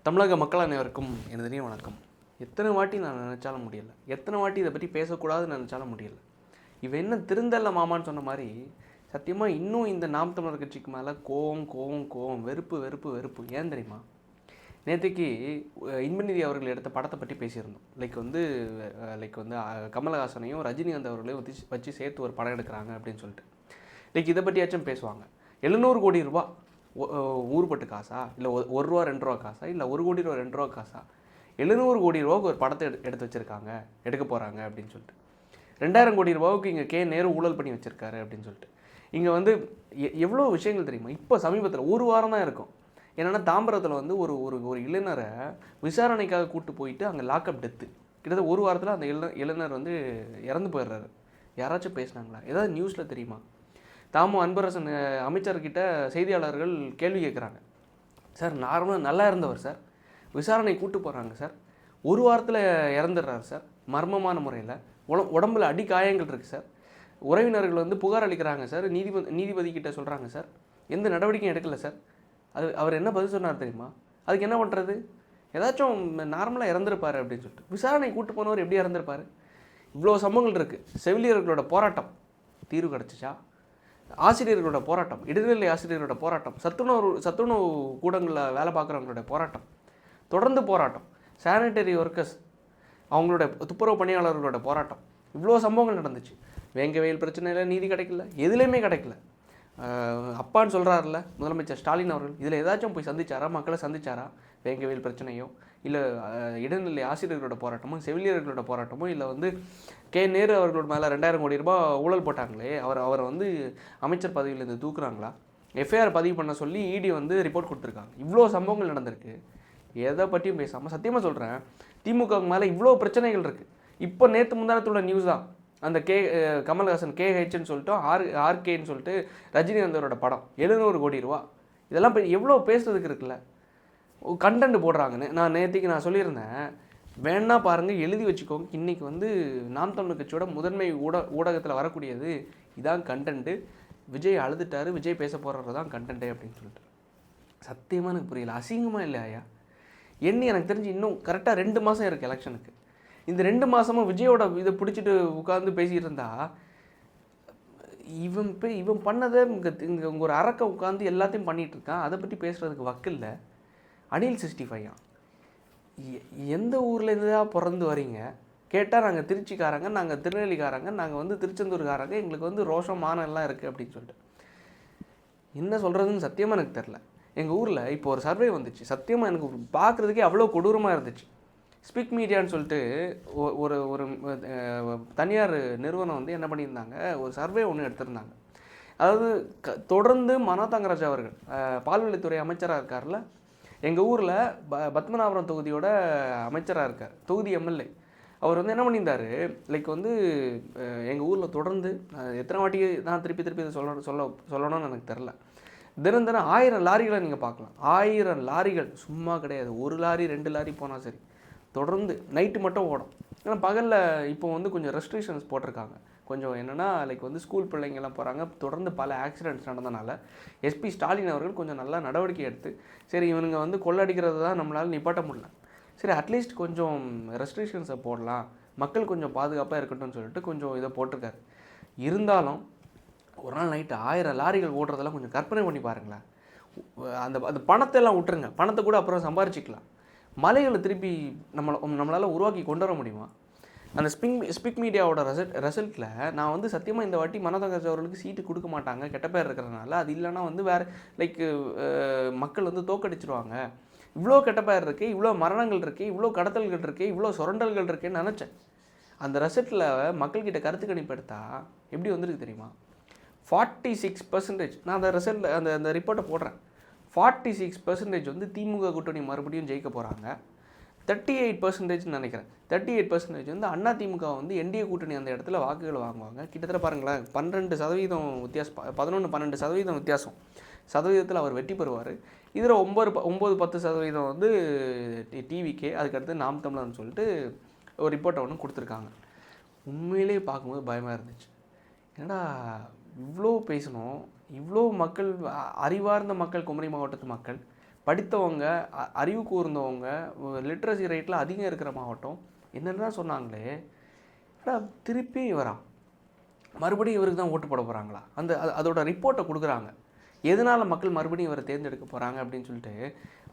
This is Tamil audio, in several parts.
தமிழக மக்கள் அனைவருக்கும் எனது இனிய வணக்கம். எத்தனை வாட்டி நான் நினச்சாலும் முடியலை, எத்தனை வாட்டி இதை பற்றி பேசக்கூடாதுன்னு நினச்சாலும் முடியலை. இவன் என்ன திருந்தல்ல மாமான்னு சொன்ன மாதிரி சத்தியமாக இன்னும் இந்த நாம் தமிழர் கட்சிக்கு மேலே கோவம் கோவம் கோவம், வெறுப்பு வெறுப்பு வெறுப்பு. ஏன் தெரியுமா? நேற்றுக்கு இன்பநிதி அவர்கள் எடுத்த படத்தை பற்றி பேசியிருந்தோம். லைக் வந்து கமலஹாசனையும் ரஜினிகாந்த் அவர்களையும் வச்சு சேர்த்து ஒரு படம் எடுக்கிறாங்க அப்படின்னு சொல்லிட்டு. லைக் இதை பற்றியாச்சும் பேசுவாங்க. 700 கோடி ரூபா ஊர்பட்டு காசா, இல்லை ₹1 ₹2 காசா, இல்லை ₹1 கோடி ₹2 காசா? 700 கோடி ரூபாவுக்கு ஒரு படத்தை எடுத்து வச்சுருக்காங்க, எடுக்க போகிறாங்க அப்படின்னு சொல்லிட்டு. 2000 கோடி ரூபாவுக்கு இங்கே நேரு ஊழல் பண்ணி வச்சுருக்காரு அப்படின்னு சொல்லிட்டு. இங்கே வந்து எவ்வளோ விஷயங்கள் தெரியுமா? இப்போ சமீபத்தில் ஒரு வாரம் தான் இருக்கும். என்னென்னா தாம்பரத்தில் வந்து ஒரு ஒரு ஒரு இளைஞரை விசாரணைக்காக கூப்பிட்டு போயிட்டு அங்கே லாக்அப் டெத்து. கிட்டத்தட்ட ஒரு வாரத்தில் அந்த இளைஞர் வந்து இறந்து போயிடுறாரு. யாராச்சும் பேசினாங்களா? ஏதாவது நியூஸில் தெரியுமா? அன்பரசன் அமைச்சர்கிட்ட செய்தியாளர்கள் கேள்வி கேட்குறாங்க. சார் நார்மலாக நல்லா இருந்தவர் சார், விசாரணை கூட்டு போகிறாங்க சார், ஒரு வாரத்தில் இறந்துடுறாரு சார், மர்மமான முறையில் உடம்புல அடி காயங்கள் இருக்குது சார், உறவினர்கள் வந்து புகார் அளிக்கிறாங்க சார், நீதிபதி கிட்ட சொல்கிறாங்க சார், எந்த நடவடிக்கையும் எடுக்கலை சார். அவர் என்ன பதில் சொன்னார் தெரியுமா? அதுக்கு என்ன பண்ணுறது? ஏதாச்சும் நார்மலாக இறந்துருப்பார் அப்படின்னு சொல்லிட்டு. விசாரணை கூட்டு போனவர் எப்படி இறந்துருப்பார்? இவ்வளோ சம்பவங்கள் இருக்குது. செவிலியர்களோட போராட்டம் தீர்வு கிடச்சிச்சா? ஆசிரியர்களோட போராட்டம், இடைநிலை ஆசிரியர்களோட போராட்டம், சத்துணவு கூடங்களில் வேலை பார்க்குறவங்களோட போராட்டம், தொடர்ந்து போராட்டம், சானிட்டரி ஒர்க்கர்ஸ் அவங்களோட துப்புரவு பணியாளர்களோட போராட்டம், இவ்வளோ சம்பவங்கள் நடந்துச்சு. வேங்கவேல் பிரச்சனையில் நீதி கிடைக்கல, எதுலேயுமே கிடைக்கல. அப்பான்னு சொல்கிறாருல்ல முதலமைச்சர் ஸ்டாலின் அவர்கள், இதில் ஏதாச்சும் போய் சந்திச்சாரா? மக்களை சந்திச்சாரா? வேங்கவேல் பிரச்சனையோ, இல்லை இடைநிலை ஆசிரியர்களோட போராட்டமோ, செவிலியர்களோட போராட்டமோ, இல்லை வந்து நேரு அவர்களோட மேலே 2000 கோடி ரூபாய் ஊழல் போட்டாங்களே, அவரை வந்து அமைச்சர் பதவியிலேருந்து தூக்குறாங்களா? எஃப்ஐஆர் பதிவு பண்ண சொல்லி இடி வந்து ரிப்போர்ட் கொடுத்துருக்காங்க. இவ்வளோ சம்பவங்கள் நடந்திருக்கு. எதை பற்றியும் பேசாமல் சத்தியமாக சொல்கிறேன், திமுக மேலே இவ்வளோ பிரச்சனைகள் இருக்குது. இப்போ நேற்று முந்தானத்தோட நியூஸ் தான், அந்த கமல்ஹாசன் KHன்னு சொல்லிட்டு RKன்னு சொல்லிட்டு ரஜினிகாந்தரோட படம் 700 கோடி ரூபா. இதெல்லாம் எவ்வளோ பேசுறதுக்கு இருக்குல்ல. கண்டென்ட் போடுறாங்கன்னு நான் நேற்றுக்கு சொல்லியிருந்தேன். வேணா பாருங்கள், எழுதி வச்சுக்கோங்க. இன்றைக்கி வந்து நாம் தமிழர் கட்சியோட முதன்மை ஊடகத்தில் வரக்கூடியது இதான் கண்டென்ட்டு. விஜய் அழுதுட்டாரு, விஜய் பேச போகிறது தான் கண்டென்ட்டே அப்படின்னு சொல்லிட்டு. சத்தியமாக எனக்கு புரியல. அசிங்கமாக இல்லையா? எனக்கு தெரிஞ்சு இன்னும் கரெக்டாக 2 மாதம் இருக்குது எலெக்ஷனுக்கு. இந்த 2 மாதமும் விஜயோட இதை பிடிச்சிட்டு உட்காந்து பேசிகிட்டு இருந்தா, இவன் பண்ணதை இங்கே ஒரு அரக்க உட்காந்து எல்லாத்தையும் பண்ணிகிட்டு இருக்கான். அதை பற்றி பேசுகிறதுக்கு வக்கில்ல. அனில் 65 எந்த ஊர்லேருந்து தான் பிறந்து வரீங்க கேட்டால், நாங்கள் திருச்சிக்காரங்க, நாங்கள் திருநெல்வேலிக்காரங்க, நாங்கள் வந்து திருச்செந்தூர்காரங்க, எங்களுக்கு வந்து ரோஷம் மானெல்லாம் இருக்குது அப்படின்னு சொல்லிட்டு. என்ன சொல்கிறதுன்னு சத்தியமாக எனக்கு தெரில. எங்கள் ஊரில் இப்போ ஒரு சர்வே வந்துச்சு. சத்தியமாக எனக்கு பார்க்குறதுக்கே அவ்வளோ கொடூரமாக இருந்துச்சு. ஸ்பீக் மீடியான்னு சொல்லிட்டு ஒரு ஒரு தனியார் நிறுவனம் வந்து என்ன பண்ணியிருந்தாங்க, ஒரு சர்வே ஒன்று எடுத்திருந்தாங்க. அதாவது தொடர்ந்து மனோ தங்கராஜ் அவர்கள் பால்வளைத்துறை அமைச்சராக இருக்கார்ல, எங்கள் ஊரில் பத்மநாபபுரம் தொகுதியோட அமைச்சராக இருக்கார், தொகுதி MLA. அவர் வந்து என்ன பண்ணியிருந்தார், லைக் வந்து எங்கள் ஊரில் தொடர்ந்து எத்தனை வாட்டி நான் திருப்பி இதை சொல்லணும்னு எனக்கு தெரில. தினம் 1000 லாரிகளை நீங்கள் பார்க்கலாம். 1000 லாரிகள் சும்மா கிடையாது. 1 லாரி 2 லாரி போனால் சரி, தொடர்ந்து நைட்டு மட்டும் ஓடும். ஏன்னா பகலில் இப்போ வந்து கொஞ்சம் ரெஸ்ட்ரிக்ஷன்ஸ் போட்டிருக்காங்க. கொஞ்சம் என்னென்னா லைக் வந்து ஸ்கூல் பிள்ளைங்கள்லாம் போகிறாங்க. தொடர்ந்து பல ஆக்சிடென்ட்ஸ் நடந்தனால SP ஸ்டாலின் அவர்கள் கொஞ்சம் நல்லா நடவடிக்கை எடுத்து, சரி இவனுங்க வந்து கொள்ளடிக்கிறது தான் நம்மளால் நிப்பாட்ட முடியல, சரி அட்லீஸ்ட் கொஞ்சம் ரெஸ்ட்ரிக்ஷன்ஸை போடலாம், மக்கள் கொஞ்சம் பாதுகாப்பாக இருக்கட்டும்னு சொல்லிட்டு கொஞ்சம் இதை போட்டிருக்காரு. இருந்தாலும் ஒரு நாள் நைட்டு 1000 லாரிகள் ஓடுறதெல்லாம் கொஞ்சம் கற்பனை பண்ணி பாருங்களேன். அந்த பணத்தை எல்லாம் விட்டுருங்க, பணத்தை கூட அப்புறம் சம்பாரிச்சிக்கலாம். மலைகளை திருப்பி நம்மளால் உருவாக்கி கொண்டு வர முடியுமா? அந்த ஸ்பிக் மீடியாவோட ரிசல்ட்டில் நான் வந்து சத்தியமாக இந்த வாட்டி மனோ தங்கராஜ் அவர்களுக்கு சீட்டு கொடுக்க மாட்டாங்க, கெட்ட பேர் இருக்கிறதுனால. அது இல்லைனா வந்து வேறு லைக் மக்கள் வந்து தோக்கடிச்சிருவாங்க. இவ்வளோ கெட்ட பேர் இருக்குது, இவ்வளோ மரணங்கள் இருக்குது, இவ்வளோ கடத்தல்கள் இருக்குது, இவ்வளோ சுரண்டல்கள் இருக்குதுன்னு நினச்சேன். அந்த ரிசல்ட்டில் மக்கள்கிட்ட கருத்து கணிப்பு எடுத்தால் எப்படி வந்திருக்கு தெரியுமா? 46%. நான் அந்த ரிசல்ட்டில் அந்த ரிப்போர்ட்டை போடுறேன். 46% வந்து திமுக கூட்டணி மறுபடியும் ஜெயிக்க போகிறாங்க. 38% நினைக்கிறேன். 38% வந்து அண்ணா திமுக வந்து NDA கூட்டணி அந்த இடத்துல வாக்குகள் வாங்குவாங்க. கிட்டத்தட்ட பாருங்களேன், 12% வித்தியாசம், 11-12% வித்தியாசம் சதவீதத்தில் அவர் வெற்றி பெறுவார். இதில் 9-10% வந்து TVK, அதுக்கடுத்து நாம் தமிழர்னு சொல்லிட்டு ஒரு ரிப்போர்ட்டை ஒன்று கொடுத்துருக்காங்க. உண்மையிலேயே பார்க்கும்போது பயமாக இருந்துச்சு. ஏன்னா இவ்வளோ பேசணும், இவ்வளோ மக்கள், அறிவார்ந்த மக்கள், குமரி மாவட்டத்து மக்கள் படித்தவங்க, அறிவு கூர்ந்தவங்க, லிட்ரஸி ரேட்டில் அதிகம் இருக்கிற மாவட்டம் என்னென்ன சொன்னாங்களே, திருப்பி இவரா மறுபடியும் இவருக்கு தான் ஓட்டு போட போகிறாங்களா? அதோட ரிப்போர்ட்டை கொடுக்குறாங்க. எதனால் மக்கள் மறுபடியும் இவரை தேர்ந்தெடுக்க போகிறாங்க அப்படின்னு சொல்லிட்டு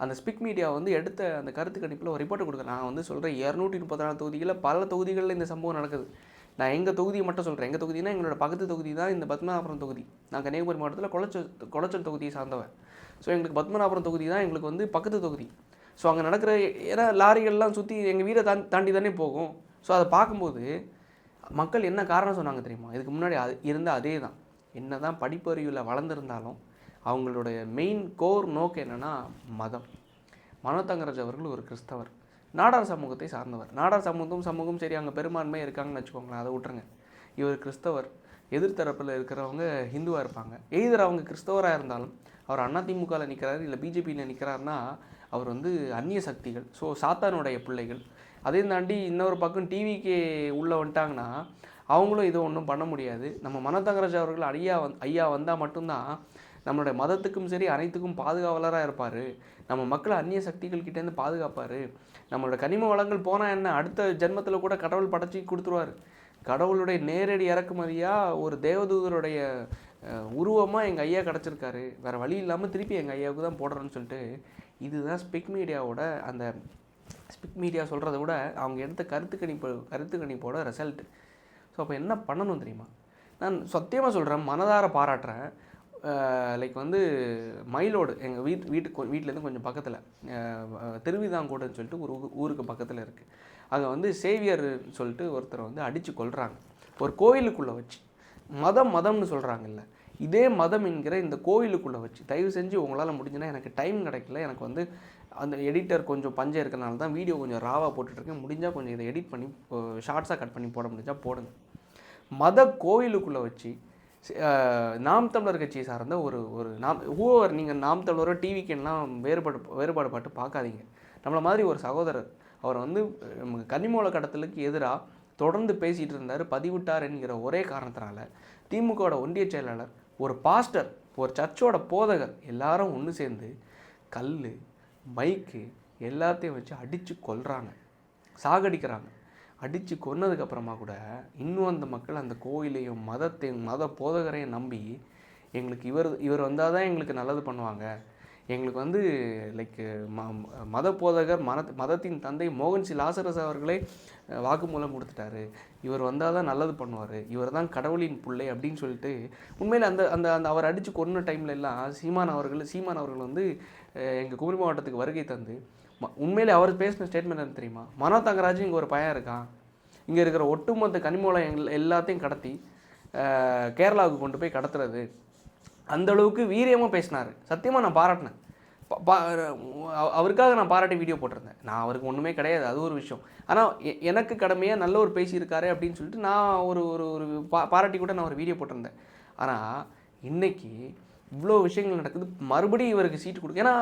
அந்த ஸ்பிக் மீடியா வந்து எடுத்த அந்த கருத்து கணிப்பில் ஒரு ரிப்போர்ட்டை கொடுக்குறேன். நான் வந்து சொல்கிறேன் 234 தொகுதிகளில் பல தொகுதிகளில் இந்த சம்பவம் நடக்குது. நான் எங்கள் தொகுதியை மட்டும் சொல்கிறேன். எங்கள் தொகுதினா எங்களோட பக்கத்து தொகுதி தான் இந்த பத்மநாபபுரம் தொகுதி. நான் கன்னியாகுமரி மாவட்டத்தில் குளச்சல் தொகுதியை சார்ந்தவன். ஸோ எங்களுக்கு பத்மநாபபுரம் தொகுதி தான் எங்களுக்கு வந்து பக்கத்து தொகுதி. ஸோ அங்கே நடக்கிற ஏன்னா லாரிகள்லாம் சுற்றி எங்கள் வீடை தாண்டி தானே போகும். ஸோ அதை பார்க்கும்போது மக்கள் என்ன காரணம் சொன்னாங்க தெரியுமா? இதுக்கு முன்னாடி இருந்த அதே தான். என்ன தான் படிப்பறிவில் வளர்ந்துருந்தாலும் அவங்களுடைய மெயின் கோர் நோக்கம் என்னென்னா மதம். மனோ தங்கராஜ் அவர்கள் ஒரு கிறிஸ்தவர், நாடார் சமூகத்தை சார்ந்தவர். நாடார் சமூகம் சரி, அங்கே பெரும்பான்மை இருக்காங்கன்னு வச்சுக்கோங்களேன், அதை விட்டுருங்க. இவர் கிறிஸ்தவர், எதிர்த்தரப்பில் இருக்கிறவங்க ஹிந்துவாக இருப்பாங்க. எய்தர் அவங்க கிறிஸ்தவராக இருந்தாலும் அவர் அதிமுகவில் நிற்கிறாரு இல்லை பிஜேபியில் நிற்கிறாருன்னா அவர் வந்து அந்நிய சக்திகள், ஸோ சாத்தானுடைய பிள்ளைகள். அதையும் தாண்டி இன்னொரு பக்கம் டிவிக்கு உள்ளே வந்துட்டாங்கன்னா அவங்களும் இதை ஒன்றும் பண்ண முடியாது. நம்ம மனோ தங்கராஜ் அவர்கள் ஐயா வந்தால் மட்டும்தான் நம்மளுடைய மதத்துக்கும் சரி அனைத்துக்கும் பாதுகாவலராக இருப்பார். நம்ம மக்களை அந்நிய சக்திகள் கிட்டேருந்து பாதுகாப்பார். நம்மளோட கனிம வளங்கள் போனால் என்ன, அடுத்த ஜென்மத்தில் கூட கடவுள் படைச்சி கொடுத்துருவார். கடவுளுடைய நேரடி இறக்குமதியாக ஒரு தேவதூதருடைய உருவமாக எங்கள் ஐயா கிடச்சிருக்காரு, வேறு வழி இல்லாமல் திருப்பி எங்கள் ஐயாவுக்கு தான் போடுறோன்னு சொல்லிட்டு இதுதான் ஸ்பிக் மீடியாவோட அந்த ஸ்பிக் மீடியா சொல்கிறத விட அவங்க எடுத்த கருத்து கணிப்போட ரிசல்ட்டு. ஸோ அப்போ என்ன பண்ணணும் தெரியுமா? நான் சத்தியமாக சொல்கிறேன், மனதார பாராட்டுறேன். லைக் வந்து மயிலோடு எங்கள் வீட்டிலேருந்து கொஞ்சம் பக்கத்தில் திருவிதாங்கோடுன்னு சொல்லிட்டு ஒரு ஊருக்கு பக்கத்தில் இருக்குது. அங்கே வந்து சேவியர் சொல்லிட்டு ஒருத்தரை வந்து அடித்து கொல்றாங்க ஒரு கோயிலுக்குள்ளே வச்சு. மதம்னு சொல்கிறாங்கல்ல, இதே மதம் என்கிற இந்த கோயிலுக்குள்ளே வச்சு. தயவு செஞ்சு உங்களால் முடிஞ்சுன்னா, எனக்கு டைம் கிடைக்கல, எனக்கு வந்து அந்த எடிட்டர் கொஞ்சம் பஞ்சம் இருக்கிறனால தான் வீடியோ கொஞ்சம் ராவாக போட்டுட்ருக்கேன். முடிஞ்சால் கொஞ்சம் இதை எடிட் பண்ணி ஷார்ட்ஸாக கட் பண்ணி போட முடிஞ்சால் போடுங்க. மத கோயிலுக்குள்ளே வச்சு நாம் தமிழர் கட்சியை சார்ந்த ஒரு ஹூவர், நீங்கள் நாம் தமிழரோ டிவிக்கெல்லாம் வேறுபாடு பாட்டு பார்க்காதீங்க. நம்மளை மாதிரி ஒரு சகோதரர், அவர் வந்து கனிமூல கடத்தலுக்கு எதிராக தொடர்ந்து பேசிகிட்டு இருந்தார், பதிவிட்டார் என்கிற ஒரே காரணத்தினால திமுகவோட ஒன்றிய செயலாளர், ஒரு பாஸ்டர், ஒரு சர்ச்சோட போதகர் எல்லாரும் ஒன்று சேர்ந்து கல் மைக்கு எல்லாத்தையும் வச்சு அடித்து கொல்றாங்க, சாகடிக்கிறாங்க. அடித்து கொன்னதுக்கப்புறமா கூட இன்னும் அந்த மக்கள் அந்த கோயிலையும் மத போதகரையும் நம்பி எங்களுக்கு இவர் வந்தால் தான் எங்களுக்கு நல்லது பண்ணுவாங்க, எங்களுக்கு வந்து லைக் மத போதகர் மதத்தின் தந்தை மோகன்சி லாசரஸ் அவர்களே வாக்குமூலம் கொடுத்துட்டாரு, இவர் வந்தால் தான் நல்லது பண்ணுவார், இவர் தான் கடவுளின் பிள்ளை அப்படின்னு சொல்லிட்டு உண்மையில் அந்த அந்த அந்த அவர் அடித்து கொன்ன டைமில் எல்லாம் சீமான் அவர்கள் வந்து எங்கள் குமரி மாவட்டத்துக்கு வருகை தந்து உண்மையிலே அவர் பேசின ஸ்டேட்மெண்ட் என்ன தெரியுமா? மனோ தங்கராஜ் இங்கே ஒரு பையன் இருக்கான், இங்கே இருக்கிற ஒட்டுமொத்த கனிமூலம் எல்லாத்தையும் கடத்தி கேரளாவுக்கு கொண்டு போய் கடத்துறது, அந்தளவுக்கு வீரியமாக பேசினார். சத்தியமாக நான் பாராட்டினேன். அவருக்காக நான் பாராட்டி வீடியோ போட்டிருந்தேன். நான் அவருக்கு ஒன்றுமே கிடையாது, அது ஒரு விஷயம். ஆனால் எனக்கு கடமையாக நல்ல ஒரு பேசியிருக்காரு அப்படின்னு சொல்லிட்டு நான் ஒரு பாராட்டி கூட நான் ஒரு வீடியோ போட்டிருந்தேன். ஆனால் இன்றைக்கி இவ்வளோ விஷயங்கள் நடக்குது, மறுபடியும் இவருக்கு சீட்டு கொடுக்கு. ஏன்னா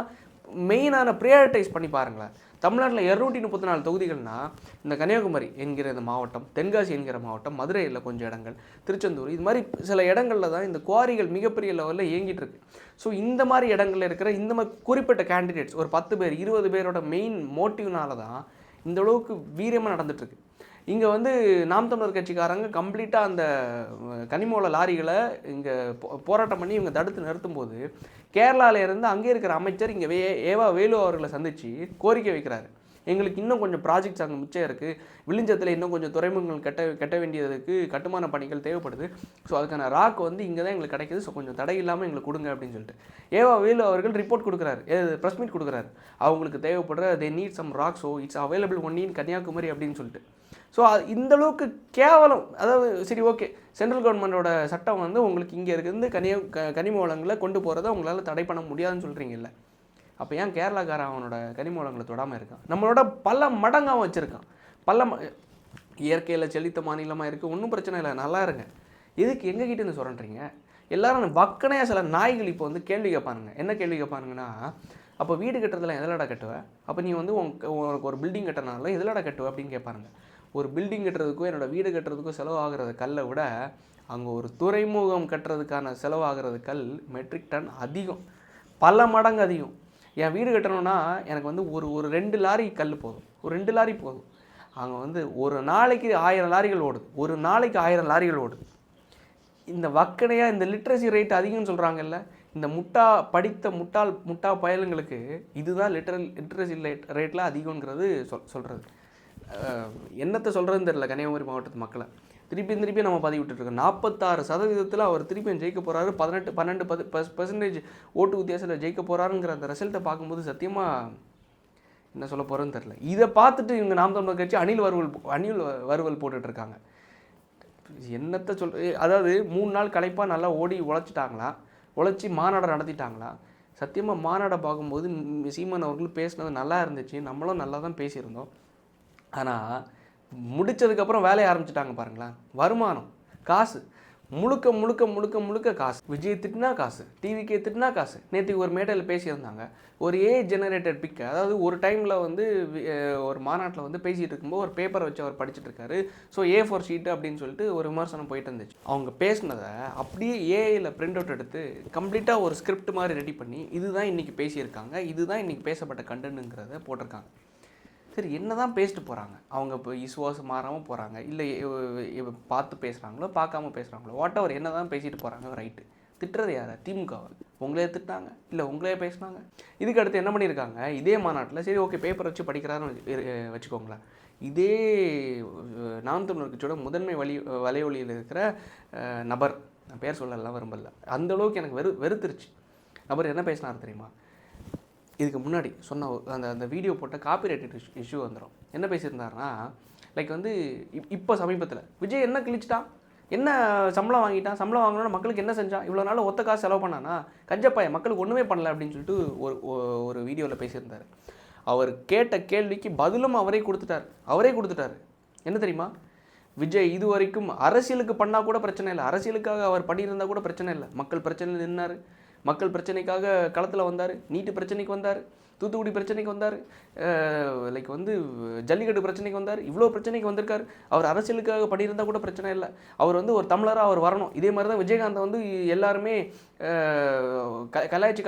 மெயினான ப்ரையாரிட்டைஸ் பண்ணி பாருங்களேன். தமிழ்நாட்டில் 234 தொகுதிகள்னால் இந்த கன்னியாகுமரி என்கிற இந்த மாவட்டம், தென்காசி என்கிற மாவட்டம், மதுரையில் கொஞ்சம் இடங்கள், திருச்செந்தூர், இது மாதிரி சில இடங்களில் தான் இந்த குவாரிகள் மிகப்பெரிய லெவலில் இயங்கிட்டு இருக்கு. ஸோ இந்த மாதிரி இடங்களில் இருக்கிற இந்த மாதிரி குறிப்பிட்ட கேண்டிடேட்ஸ் ஒரு 10 பேர் 20 பேரோட மெயின் மோட்டிவ்னால தான் இந்த அளவுக்கு வீரியமாக நடந்துட்டுருக்கு. இங்கே வந்து நாம் தமிழர் கட்சிக்காரங்க கம்ப்ளீட்டாக அந்த கனிமூல லாரிகளை இங்கே போராட்டம் பண்ணி இவங்க தடுத்து நிறுத்தும்போது கேரளாவில் இருந்து அங்கே இருக்கிற அமைச்சர் இங்கே ஏவா வேலு அவர்களை சந்தித்து கோரிக்கை வைக்கிறாரு, எங்களுக்கு இன்னும் கொஞ்சம் ப்ராஜெக்ட்ஸ் அங்கே மிச்சம் இருக்குது, விழிஞ்சத்தில் இன்னும் கொஞ்சம் துறைமுகங்கள் கட்ட வேண்டியதுக்கு கட்டுமான பணிகள் தேவைப்படுது, ஸோ அதுக்கான ராக் வந்து இங்கே தான் எங்களுக்கு கிடைக்கிது, ஸோ கொஞ்சம் தடை இல்லாமல் எங்களுக்கு கொடுங்க அப்படின்னு சொல்லிட்டு ஏவா வேலு அவர்கள் ரிப்போர்ட் கொடுக்குறாரு, ப்ரெஸ் மீட் கொடுக்குறாரு, அவங்களுக்கு தேவைப்படுற they need some rock, so it's available only in Kanyakumari அப்படின்னு சொல்லிட்டு. ஸோ இந்தளவுக்கு கேவலம். அதாவது சரி ஓகே, சென்ட்ரல் கவர்மெண்ட்டோட சட்டம் வந்து உங்களுக்கு இங்கே இருந்து கனிம வளங்களை கொண்டு போகிறத உங்களால் தடை பண்ண முடியாதுன்னு சொல்கிறீங்கல்ல, அப்போ ஏன் கேரளாக்காரன் அவனோட கனிம வளங்களை தொடாமல் இருக்கான்? நம்மளோட பல மடங்காக வச்சுருக்கான். இயற்கையில் செழித்த மாநிலமாக இருக்குது, ஒன்றும் பிரச்சனை இல்லை, நல்லா இருங்க. எதுக்கு எங்ககிட்ட இருந்து சொல்கிறீங்க? எல்லாரும் வக்கனையாக சில நாய்கள் இப்போ வந்து கேள்வி கேட்பானுங்க. என்ன கேள்வி கேட்பானுங்கன்னா, அப்போ வீடு கட்டுறதுலாம் எதிலடா கட்டுவேன், அப்போ நீ வந்து உனக்கு ஒரு பில்டிங் கட்டுறதுனால எதிலடா கட்டுவேன் அப்படின்னு கேட்பாருங்க. ஒரு பில்டிங் கட்டுறதுக்கும் என்னோடய வீடு கட்டுறதுக்கும் செலவாகிறது கல்லை விட அங்கே ஒரு துறைமுகம் கட்டுறதுக்கான செலவாகிறது கல் மெட்ரிக் டன் அதிகம், பல மடங்கு அதிகம். என் வீடு கட்டணும்னா எனக்கு வந்து ஒரு 2 லாரி கல் போதும், ஒரு 2 லாரி போதும். அங்கே வந்து ஒரு நாளைக்கு 1000 லாரிகள் ஓடுது, ஒரு நாளைக்கு 1000 லாரிகள் ஓடுது. இந்த வக்கனையாக இந்த லிட்ரஸி ரேட் அதிகம்னு சொல்கிறாங்கல்ல, இந்த முட்டா பயலுங்களுக்கு இதுதான் லிட்ரஸி ரேட்டில் அதிகங்கிறது சொல்கிறது. என்னத்தை சொல்கிறதுன்னு தெரியல கன்னியாகுமரி மாவட்டத்து மக்களை. திருப்பி நம்ம பதிவிட்டுருக்கோம். 46% அவர் திருப்பியும் ஜெயிக்க போகிறாரு, 12% ஓட்டு வித்தியாசத்தில் ஜெயிக்க போகிறாருங்கிற அந்த ரிசல்ட்டை பார்க்கும்போது சத்தியமாக என்ன சொல்ல போகிறேன்னு தெரில. இதை பார்த்துட்டு இவங்க நாம் தமிழர் கட்சி அணில் வறுவல் போட்டுட்ருக்காங்க. என்னத்தை அதாவது 3 நாள் களைப்பாக நல்லா ஓடி உழைச்சிட்டாங்களா, உழைச்சி மாநாடை நடத்திட்டாங்களா? சத்தியமாக மாநாடை பார்க்கும்போது சீமான் அவர்கள் பேசினது நல்லா இருந்துச்சு, நம்மளும் நல்லா தான் பேசியிருந்தோம். ஆனால் முடித்ததுக்கப்புறம் வேலையை ஆரம்பிச்சிட்டாங்க பாருங்களேன். வருமானம், காசு, முழுக்க காசு. விஜய் திட்டினா காசு, டிவிக்கே திட்டினா காசு. நேற்றுக்கு ஒரு மேடையில் பேசியிருந்தாங்க, ஒரு ஜெனரேட்டட் பிக். அதாவது ஒரு டைமில் வந்து ஒரு மாநாட்டில் வந்து பேசிகிட்டு இருக்கும்போது ஒரு பேப்பரை வச்சு அவர் படிச்சுட்டு இருக்காரு. ஸோ A4 ஷீட்டு அப்படின்னு சொல்லிட்டு ஒரு விமர்சனம் போயிட்டு இருந்துச்சு. அவங்க பேசினதை அப்படியே ஏஐயில் பிரிண்ட் அவுட் எடுத்து கம்ப்ளீட்டாக ஒரு ஸ்கிரிப்ட் மாதிரி ரெடி பண்ணி இதுதான் இன்றைக்கி பேசியிருக்காங்க, இதுதான் இன்றைக்கி பேசப்பட்ட கண்டென்ட்டுங்கிறத போட்டிருக்காங்க. சரி, என்ன தான் பேசிட்டு போகிறாங்க அவங்க? இப்போ விசுவாசம் மாறாமல் போகிறாங்க, இல்லை பார்த்து பேசுகிறாங்களோ பார்க்காம பேசுகிறாங்களோ, வாட் எவர், என்ன தான் பேசிட்டு போகிறாங்க, ரைட்டு. திட்டுறது யாரை? திமுகவை. உங்களே திட்டாங்க, இல்லை உங்களே பேசினாங்க. இதுக்கு அடுத்து என்ன பண்ணியிருக்காங்க? இதே மாநாட்டில் சரி ஓகே பேப்பர் வச்சு படிக்கிறாருன்னு வச்சுக்கோங்களேன். இதே நாம் தமிழர் கட்சியோட முதன்மை வலையொலியில் இருக்கிற நபர், நான் பேர் சொல்லலாம் விரும்பல, அந்தளவுக்கு எனக்கு வெறுத்துருச்சு. நபர் என்ன பேசினார் தெரியுமா? இதுக்கு முன்னாடி சொன்ன அந்த வீடியோ போட்ட காப்பிரைட் இஷ்யூ வந்துடும். என்ன பேசியிருந்தாருன்னா, லைக் வந்து இப்போ சமீபத்தில் விஜய் என்ன கிழிச்சிட்டான், என்ன சம்பளம் வாங்கிட்டான், சம்பளம் வாங்கினா மக்களுக்கு என்ன செஞ்சான், இவ்வளோ நாள் ஒத்த காசு செலவு பண்ணானா, கஞ்சப்பாய மக்களுக்கு ஒன்றுமே பண்ணல அப்படின்னு சொல்லிட்டு ஒரு வீடியோவில் பேசியிருந்தார். அவர் கேட்ட கேள்விக்கு பதிலும் அவரே கொடுத்துட்டார். என்ன தெரியுமா? விஜய் இது வரைக்கும் அரசியலுக்கு பண்ணால் கூட பிரச்சனை இல்லை, அரசியலுக்காக அவர் பண்ணியிருந்தால் கூட பிரச்சனை இல்லை, மக்கள் பிரச்சனையில் நின்னார், மக்கள் பிரச்சனைக்காக களத்தில் வந்தார், நீட்டு பிரச்சனைக்கு வந்தார், தூத்துக்குடி பிரச்சனைக்கு வந்தார், லைக் வந்து ஜல்லிக்கட்டு பிரச்சனைக்கு வந்தார், இவ்வளோ பிரச்சனைக்கு வந்திருக்கார். அவர் அரசியலுக்காக பண்ணியிருந்தால் கூட பிரச்சனை இல்லை, அவர் வந்து ஒரு தமிழராக அவர் வரணும். இதே மாதிரி தான் விஜயகாந்தை வந்து எல்லாருமே கலாய்ச்சி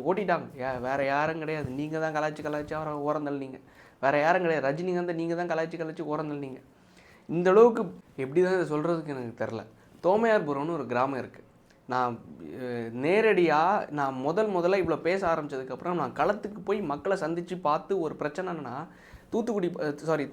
ஓட்டிட்டாங்க. வேறு யாரும் கிடையாது, நீங்கள் தான் கலாய்ச்சி அவரை ஓரந்தள்ளினீங்க, வேறு யாரும் கிடையாது. ரஜினிகாந்தை நீங்கள் தான் கலாய்ச்சி ஓரந்தள்ளினீங்க. இந்த அளவுக்கு எப்படி தான் இதை சொல்கிறதுக்கு எனக்கு தெரில. தோமையார்புரம்னு ஒரு கிராமம் இருக்குது. நான் நேரடியாக முதல்ல இவ்வளோ பேச ஆரம்பித்ததுக்கப்புறம் நான் களத்துக்கு போய் மக்களை சந்தித்து பார்த்து ஒரு பிரச்சனைன்னா,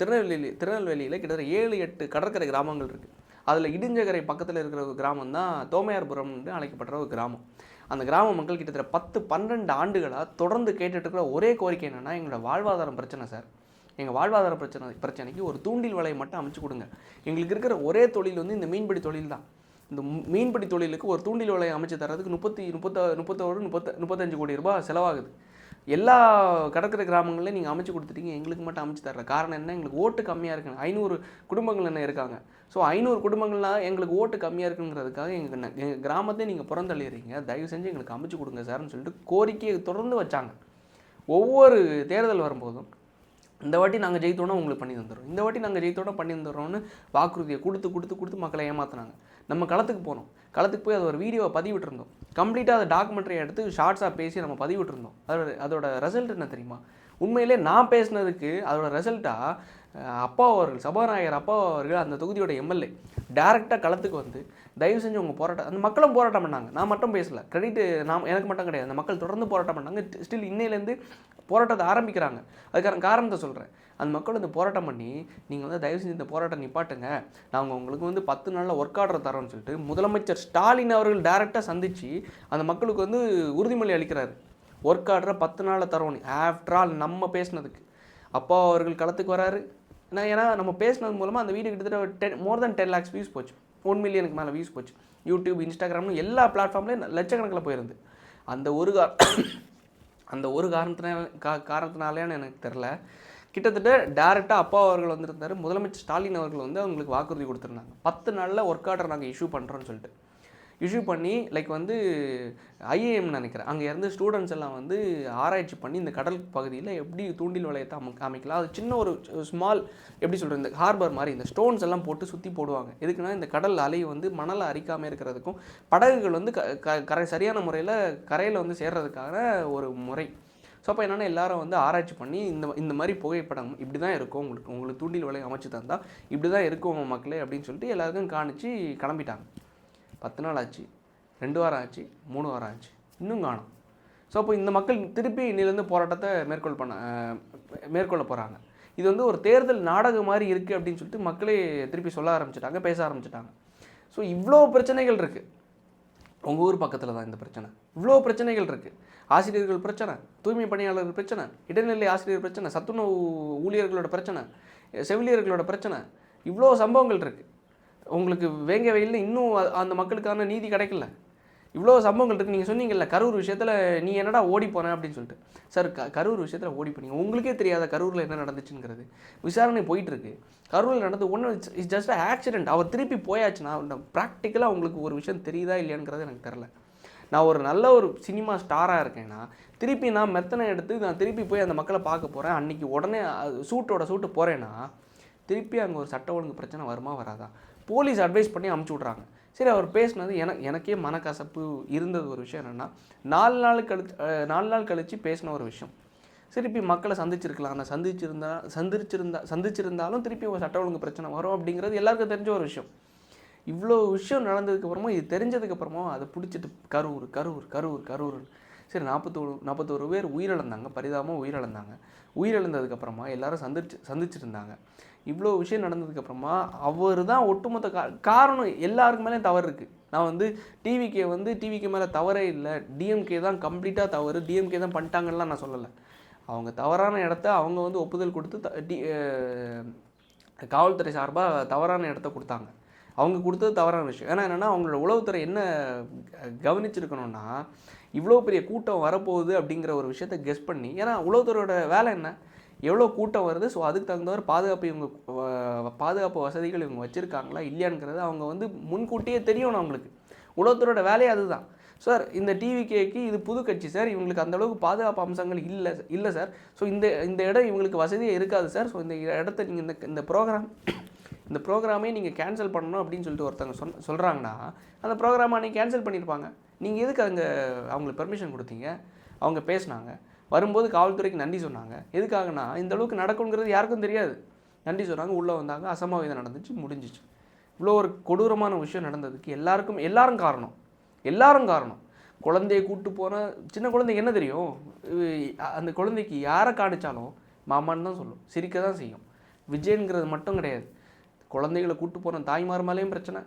திருநெல்வேலியில் கிட்டத்தட்ட 7-8 கடற்கரை கிராமங்கள் இருக்குது. அதில் இடிஞ்சகரை பக்கத்தில் இருக்கிற ஒரு கிராமம் தான் தோமையார்புரம்னு அழைக்கப்படுற ஒரு கிராமம். அந்த கிராம மக்கள் கிட்டத்தட்ட 10-12 ஆண்டுகளாக தொடர்ந்து கேட்டுட்ருக்கிற ஒரே கோரிக்கை என்னென்னா, எங்களோட வாழ்வாதாரம் பிரச்சனை சார், எங்கள் வாழ்வாதார பிரச்சனைக்கு ஒரு தூண்டில் வலையை மட்டும் அமைச்சு கொடுங்க. எங்களுக்கு இருக்கிற ஒரே தொழில் வந்து இந்த மீன்பிடி தொழில் தான். இந்த மீன்பிடி தொழிலுக்கு ஒரு தூண்டில் வலையை அமைச்சு தரதுக்கு 35 கோடி ரூபாய் செலவாகுது. எல்லா கடற்கரை கிராமங்களையும் நீங்கள் அமைச்சு கொடுத்துட்டீங்க, எங்களுக்கு மட்டும் அமைச்சு தர்ற காரணம் என்ன? எங்களுக்கு ஓட்டு கம்மியாக இருக்குங்க. 500 குடும்பங்கள் என்ன இருக்காங்க. ஸோ 500 குடும்பங்கள்லாம் எங்களுக்கு ஓட்டு கம்மியாக இருக்குங்கிறதுக்காக எங்கள் கிராமத்தையும் நீங்கள் புறந்தள்ளிடுறீங்க, தயவு செஞ்சு எங்களுக்கு அமைச்சு கொடுங்க சார்னு சொல்லிட்டு கோரிக்கையை தொடர்ந்து வச்சாங்க. ஒவ்வொரு தேர்தல் வரும்போதும் இந்த வாட்டி நாங்கள் ஜெயித்தோன்னா உங்களுக்கு பண்ணி தந்துடுறோம், இந்த வாட்டி நாங்கள் ஜெயித்தோன்னா பண்ணி தந்துடுறோம்னு வாக்குறுதியை கொடுத்து மக்களை ஏமாற்றினாங்க. நம்ம களத்துக்கு போனோம், களத்துக்கு போய் அது ஒரு வீடியோவை பதிவிட்டிருந்தோம். கம்ப்ளீட்டாக அதை டாக்குமெண்ட்ரியை எடுத்து ஷார்ட்ஸாக பேசி நம்ம பதிவிட்டிருந்தோம். அதோட ரிசல்ட் என்ன தெரியுமா? உண்மையிலே நான் பேசினதுக்கு அதோட ரிசல்ட்டாக சபாநாயகர் அப்பா அவர்கள் அந்த தொகுதியோட எம்எல்ஏ டேரெக்டாக களத்துக்கு வந்து தயவு செஞ்சு உங்கள் போராட்டம், அந்த மக்களும் போராட்டம் பண்ணாங்க, நான் மட்டும் பேசலை, கிரெடிட் எனக்கு மட்டும் கிடையாது, அந்த மக்கள் தொடர்ந்து போராட்டம் பண்ணாங்க. ஸ்டில் இன்னையிலேருந்து போராட்டத்தை ஆரம்பிக்கிறாங்க. அதுக்கான காரணத்தை சொல்கிறேன். அந்த மக்கள் இந்த போராட்டம் பண்ணி நீங்கள் வந்து தயவு செஞ்சு இந்த போராட்டம் நிப்பாட்டுங்க, நாங்கள் உங்களுக்கு வந்து 10 நாளில் ஒர்க் ஆர்டர் தரோன்னு சொல்லிட்டு முதலமைச்சர் ஸ்டாலின் அவர்கள் டேரெக்டாக சந்தித்து அந்த மக்களுக்கு வந்து உறுதிமொழி அளிக்கிறார். ஒர்க் ஆர்டரை 10 நாளில் தரோன்னு. ஆஃப்டர் ஆல் நம்ம பேசினதுக்கு அப்பா அவர்கள் களத்துக்கு வராரு. ஏன்னா நம்ம பேசினது மூலமாக அந்த வீடியோ கிட்டத்தட்ட மோர் தென் 10 lakhs வியூஸ் போச்சு, 1 மில்லியனுக்கு மேலே வியூஸ் போச்சு. யூடியூப், இன்ஸ்டாகிராம்னு எல்லா பிளாட்ஃபார்ம்லேயும் லட்சக்கணக்கில் போயிருந்து. அந்த ஒரு காரணத்தினாலேன்னு எனக்கு தெரில, கிட்டத்தட்ட டேரெக்டாக அப்பா அவர்கள் வந்திருந்தார், முதலமைச்சர் ஸ்டாலின் அவர்கள் வந்து அவங்களுக்கு வாக்குறுதி கொடுத்துருந்தாங்க, 10 நாளில் ஒர்க் ஆர்டர் நாங்கள் இஷ்யூ பண்ணுறோன்னு சொல்லிட்டு. இஷ்யூ பண்ணி லைக் வந்து ஐஏஎம் நினைக்கிறேன், அங்கே இருந்து ஸ்டூடெண்ட்ஸ் எல்லாம் வந்து ஆராய்ச்சி பண்ணி இந்த கடல் பகுதியில் எப்படி தூண்டில் வளையத்தை அமைக்கலாம். அது சின்ன ஒரு ஸ்மால் எப்படி சொல்கிறது, இந்த ஹார்பர் மாதிரி இந்த ஸ்டோன்ஸ் எல்லாம் போட்டு சுற்றி போடுவாங்க. எதுக்குன்னா இந்த கடல் அலை வந்து மணலை அரிக்காமல் இருக்கிறதுக்கும், படகுகள் வந்து சரியான முறையில் கரையில் வந்து சேர்றதுக்கான ஒரு முறை. ஸோ அப்போ என்னென்னா எல்லாரும் வந்து ஆராய்ச்சி பண்ணி இந்த மாதிரி புகைப்படம் இப்படி தான் இருக்கும், உங்களுக்கு தூண்டில் விலை அமைச்சு தந்தால் இப்படி தான் இருக்கும் மக்களே அப்படின்னு சொல்லிட்டு எல்லாருக்கும் காணிச்சு கிளம்பிட்டாங்க. 10 நாள் ஆச்சு, 2 வாரம் ஆச்சு, 3 வாரம் ஆச்சு, இன்னும் காணும். ஸோ அப்போ இந்த மக்கள் திருப்பி இன்னிலேருந்து போராட்டத்தை மேற்கொள்ள போகிறாங்க. இது வந்து ஒரு தேர்தல் நாடகம் மாதிரி இருக்குது அப்படின்னு சொல்லிட்டு மக்களே திருப்பி சொல்ல ஆரம்பிச்சிட்டாங்க, பேச ஆரம்பிச்சிட்டாங்க. ஸோ இவ்வளோ பிரச்சனைகள் இருக்குது. உங்கள் ஊர் பக்கத்தில் தான் இந்த பிரச்சனை. இவ்வளோ பிரச்சனைகள் இருக்குது. ஆசிரியர்கள் பிரச்சனை, தூய்மை பணியாளர்கள் பிரச்சனை, இடைநிலை ஆசிரியர் பிரச்சனை, சத்துணவு ஊழியர்களோட பிரச்சனை, செவிலியர்களோட பிரச்சனை, இவ்வளோ சம்பவங்கள் இருக்குது. உங்களுக்கு வேங்க வெயிலில் இன்னும் அந்த மக்களுக்கான நீதி கிடைக்கல. இவ்வளோ சம்பவங்கள் இருக்குது. நீங்கள் சொன்னீங்கல்ல கரூர் விஷயத்தில் நீ என்னடா ஓடி போனேன் அப்படின்னு சொல்லிட்டு. சார் கரூர் விஷயத்தில் ஓடி போனீங்க, உங்களுக்கே தெரியாத கரூரில் என்ன நடந்துச்சுங்கிறது. விசாரணை போயிட்டுருக்கு. கரூரில் நடந்து ஒன்று இட்ஸ் ஜஸ்ட் ஆக்சிடென்ட். அவர் திருப்பி போயாச்சுன்னா ப்ராக்டிக்கலாக உங்களுக்கு ஒரு விஷயம் தெரியுதா இல்லையாங்கிறது எனக்கு தெரில. நான் ஒரு நல்ல ஒரு சினிமா ஸ்டாராக இருக்கேன்னா திருப்பி நான் மெத்தனை எடுத்து நான் திருப்பி போய் அந்த மக்களை பார்க்க போகிறேன், அன்றைக்கி உடனே சூட்டு போகிறேன்னா திருப்பி அங்கே ஒரு சட்ட ஒழுங்கு பிரச்சனை வருமா வராதா? போலீஸ் அட்வைஸ் பண்ணி அமுச்சு விட்றாங்க. சரி, அவர் பேசினது எனக்கே மனக்கசப்பு இருந்தது. ஒரு விஷயம் என்னென்னா 4 நாள் கழித்து பேசின ஒரு விஷயம். திருப்பி மக்களை சந்திச்சிருக்கலாம், ஆனால் சந்திச்சிருந்தாலும் திருப்பி ஒரு சட்ட ஒழுங்கு பிரச்சனை வரும் அப்படிங்கிறது எல்லாருக்கும் தெரிஞ்ச ஒரு விஷயம். இவ்வளோ விஷயம் நடந்ததுக்கப்புறமா, இது தெரிஞ்சதுக்கப்புறமா அதை பிடிச்சிட்டு கரூர். சரி, 41 பேர் உயிரிழந்தாங்க, பரிதாபமாக உயிரிழந்தாங்க. உயிரிழந்ததுக்கப்புறமா எல்லாரும் சந்திச்சிருந்தாங்க. இவ்வளோ விஷயம் நடந்ததுக்கப்புறமா அவர் தான் ஒட்டுமொத்த காரணம். எல்லாருக்கு மேலே தவறு இருக்குது. நான் வந்து டிவிகே மேலே தவறே இல்லை, டிஎம்கே தான் கம்ப்ளீட்டாக தவறு, டிஎம்கே தான் பண்ணிட்டாங்கலாம் நான் சொல்லலை. அவங்க தவறான இடத்த அவங்க வந்து ஒப்புதல் கொடுத்து காவல்துறை சார்பாக தவறான இடத்த கொடுத்தாங்க. அவங்க கொடுத்தது தவறான விஷயம். ஏன்னா என்னென்னா அவங்களோட உளவுத்துறை என்ன கவனிச்சிருக்கணும்னா, இவ்வளோ பெரிய கூட்டம் வரப்போகுது அப்படிங்கிற ஒரு விஷயத்தை கெஸ் பண்ணி, ஏன்னா உளவுத்துறையோட வேலை என்ன, எவ்வளோ கூட்டம் வருது, ஸோ அதுக்கு தகுந்தவரை பாதுகாப்பு வசதிகள் இவங்க வச்சுருக்காங்களா இல்லையாங்கிறது அவங்க வந்து முன்கூட்டியே தெரியணும். அவங்களுக்கு உளவுத்துறையோட வேலையே அதுதான். சார், இந்த டிவிகேக்கு இது புது கட்சி சார், இவங்களுக்கு அந்தளவுக்கு பாதுகாப்பு அம்சங்கள் இல்லை சார், ஸோ இந்த இடம் இவங்களுக்கு வசதியே இருக்காது சார், ஸோ இந்த இடத்த நீங்கள் இந்த ப்ரோக்ராமே நீங்கள் கேன்சல் பண்ணணும் அப்படின்னு சொல்லிட்டு ஒருத்தவங்க சொல்கிறாங்கன்னா அந்த ப்ரோக்ராமை அன்றைக்கி கேன்சல் பண்ணியிருப்பாங்க. நீங்கள் எதுக்கு அவங்களுக்கு பெர்மிஷன் கொடுத்தீங்க? அவங்க பேசினாங்க, வரும்போது காவல்துறைக்கு நன்றி சொன்னாங்க. எதுக்காகனா இந்த அளவுக்கு நடக்குங்கிறது யாருக்கும் தெரியாது. நன்றி சொன்னாங்க, உள்ளே வந்தாங்க, அசம்பாவிதம் நடந்துச்சு, முடிஞ்சிச்சு. இவ்வளோ ஒரு கொடூரமான விஷயம் நடந்ததுக்கு எல்லாரும் காரணம். குழந்தைய கூப்பிட்டு போன சின்ன குழந்தைக்கு என்ன தெரியும்? அந்த குழந்தைக்கு யாரை காணிச்சாலும் மாமான்னு தான் சொல்லும், சிரிக்க தான் செய்யும். விஜயங்கிறது மட்டும் கிடையாது. குழந்தைகளை கூப்பிட்டு போன தாய்மார் மேலேயும் பிரச்சனை,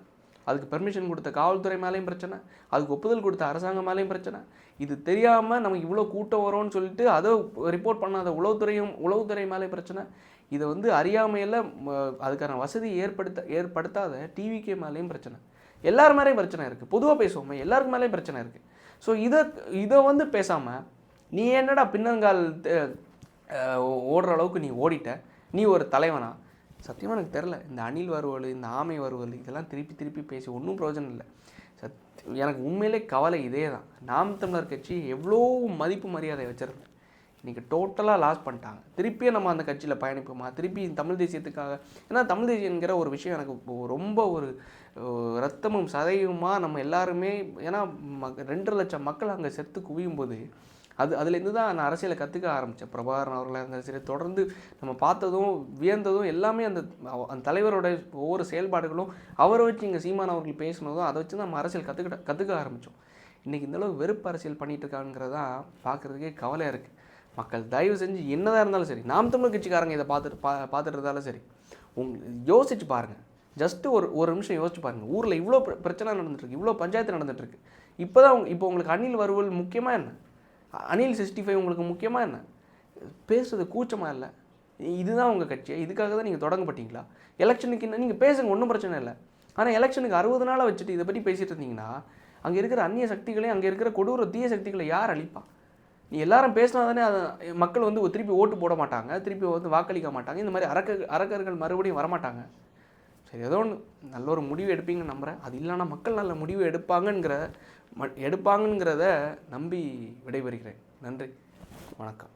அதுக்கு பெர்மிஷன் கொடுத்த காவல்துறை மேலேயும் பிரச்சனை, அதுக்கு ஒப்புதல் கொடுத்த அரசாங்கம் மேலேயும் பிரச்சனை. இது தெரியாமல் நமக்கு இவ்வளோ கூட்டம் வரும்னு சொல்லிட்டு அதை ரிப்போர்ட் பண்ணாத உளவுத்துறை மேலே பிரச்சனை. இதை வந்து அறியாமையில் அதுக்கான வசதி ஏற்படுத்தாத டிவிகே மேலேயும் பிரச்சனை. எல்லார் மேலேயும் பிரச்சனை இருக்குது. பொதுவாக பேசுவோமே, எல்லாருக்கு மேலேயும் பிரச்சனை இருக்குது. ஸோ இதை வந்து பேசாமல் நீ என்னடா பின்னங்கால் ஓடுற அளவுக்கு நீ ஓடிட்ட, நீ ஒரு தலைவனா? சத்தியமாக எனக்கு தெரில. இந்த அணில் வருவல், இந்த ஆமை வருவல், இதெல்லாம் திருப்பி பேசி ஒன்றும் பிரயோஜனம் இல்லை. எனக்கு உண்மையிலே கவலை இதே தான். நாம் தமிழர் கட்சி எவ்வளோ மதிப்பு மரியாதை வச்சுருந்தேன், இன்றைக்கி டோட்டலாக லாஸ் பண்ணிட்டாங்க. திருப்பியும் நம்ம அந்த கட்சியில் பயணிப்போமா? திருப்பி தமிழ் தேசியத்துக்காக? ஏன்னா தமிழ் தேசியங்கிற ஒரு விஷயம் எனக்கு ரொம்ப ஒரு ரத்தமும் சதையுமா நம்ம எல்லாருமே, ஏன்னா 2 லட்சம் மக்கள் அங்கே செத்து குவியும் போது அதுலேருந்து தான் நான் அரசியலை கற்றுக்க ஆரம்பித்தேன். பிரபாகரன் அவர்களாக இருந்தாலும் சரி, தொடர்ந்து நம்ம பார்த்ததும் வியந்ததும் எல்லாமே அந்த தலைவரோட ஒவ்வொரு செயல்பாடுகளும், அவரை வச்சு இங்கே சீமான் அவர்கள் பேசினதும் அதை வச்சு நம்ம அரசியல் கற்றுக்க ஆரம்பித்தோம். இன்றைக்கி இந்தளவு வெறுப்பு அரசியல் பண்ணிகிட்டு இருக்காங்கிறதான் பார்க்குறதுக்கே கவலையாக இருக்குது. மக்கள் தயவு செஞ்சு என்னதான் இருந்தாலும் சரி, நாம் தமிழ் கட்சிக்காரங்க இதை பார்த்துட்டு இருந்தாலும் சரி, யோசிச்சு பாருங்கள். ஜஸ்ட்டு ஒரு நிமிஷம் யோசிச்சு பாருங்கள். ஊரில் இவ்வளோ பிரச்சனை நடந்துட்டுருக்கு, இவ்வளோ பஞ்சாயத்து நடந்துகிட்ருக்கு. இப்போ உங்களுக்கு அணில் வருவல் முக்கியமாக என்ன? அணில் 65 உங்களுக்கு முக்கியமாக என்ன? பேசுறது கூச்சமாக இல்லை? இதுதான் உங்கள் கட்சியை? இதுக்காக தான் நீங்கள் தொடங்கப்பட்டீங்களா? எலெக்ஷனுக்கு என்ன நீங்கள் பேசுங்க, ஒன்றும் பிரச்சனை இல்லை. ஆனால் எலெக்ஷனுக்கு 60 நாளாக வச்சுட்டு இதை பற்றி பேசிகிட்டு இருந்தீங்கன்னா அங்கே இருக்கிற அந்நிய சக்திகளையும் அங்கே இருக்கிற கொடூர தீய சக்திகளை யார் அழிப்பா? நீ எல்லாரும் பேசினா தானே அதை மக்கள் வந்து திருப்பி ஓட்டு போட மாட்டாங்க, திருப்பி வந்து வாக்களிக்க மாட்டாங்க, இந்த மாதிரி அரக்கர்கள் மறுபடியும் வரமாட்டாங்க. சரி, ஏதோ ஒன்று நல்ல ஒரு முடிவு எடுப்பீங்கன்னு நம்புகிறேன். அது இல்லைன்னா மக்கள் நல்ல முடிவு எடுப்பாங்கங்கிறத நம்பி விடைபெறுகிறேன். நன்றி, வணக்கம்.